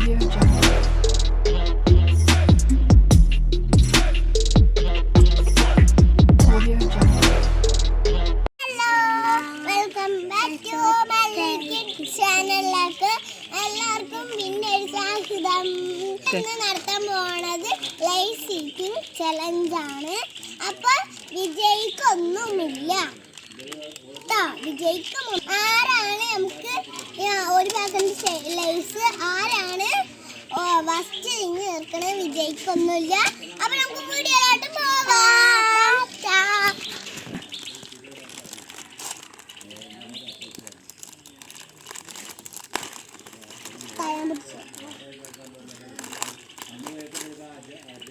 Audio Jungle. Audio Jungle. Hello welcome back to Mallik ചാനലിലേക്ക് എല്ലാവർക്കും പിന്നെ ഒരു സ്വാഗതം. ഇന്ന് നടത്താൻ പോണത് ലൈവ് സീറ്റിംഗ് ചലഞ്ച് ആണ്. അപ്പൊ വിജയിക്കൊന്നുമില്ല കേട്ടോ. വിജയിക്കും ആരാണ് നമുക്ക് 1% ലൈസ് ആരാണ് ഫസ്റ്റ് ഇങ്ങ് ചേർക്കണ വിജയിക്കൊന്നുമില്ല. അപ്പൊ നമുക്ക് വീഡിയോയിലോട്ട് പോവാം.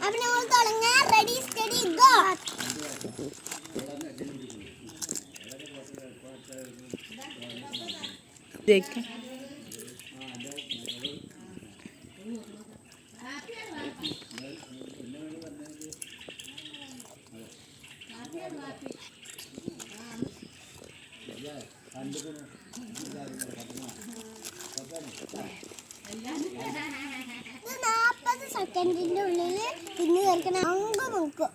അപ്പൊ നമ്മൾ തുടങ്ങാം. Ready steady go. ജയിക്കാം. ഇത് 40 സെക്കൻഡിന്റെ ഉള്ളിൽ തിന്നു തീർക്കണം. അങ്ങ് നോക്കും.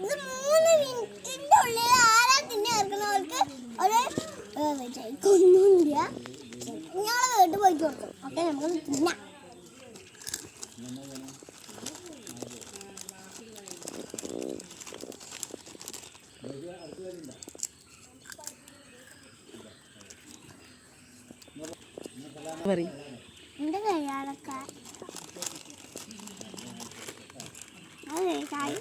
ഇത് 3 മിനിറ്റിന്റെ ഉള്ളിൽ ആരാ തിന്നു തീർക്കുന്നവർക്ക് ഒരു വിജയിക്കൊന്നുമില്ല. ഞങ്ങളെ വീട്ടിൽ പോയിട്ട് കൊടുക്കും. ഓക്കെ, നമുക്ക് തിന്നാം. എന്റെ കയ്യാളൊക്കെ അതെ ചായ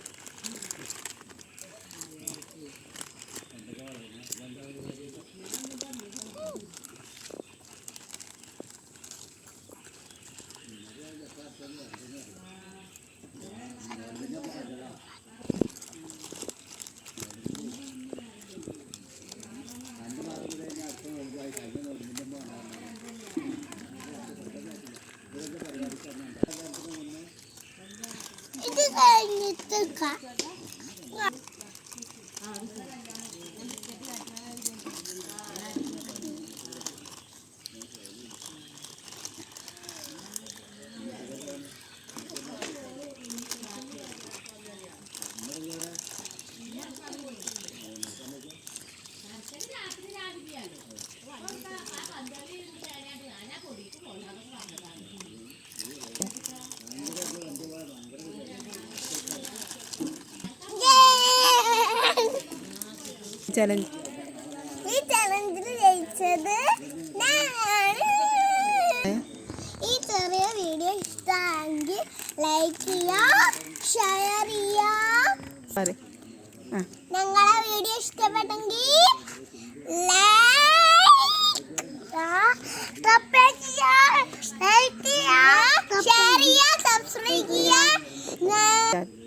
ഇത് കഴിഞ്ഞിട്ട് ചലഞ്ച് ഈ ചലഞ്ചിൽ ജയിച്ചത് ഞാനാണ്. ഈ ചെറിയ വീഡിയോ ഇഷ്ടമാണെങ്കിൽ ലൈക്ക് ചെയ്യുക, ഷെയർ ചെയ്യുക. ഞങ്ങളെ വീഡിയോ ഇഷ്ടപ്പെട്ടെങ്കിൽ സബ്സ്ക്രൈബ് ചെയ്യുക, ഷെയർ ചെയ്യുക, സബ്സ്ക്രൈബ് ചെയ്യുക.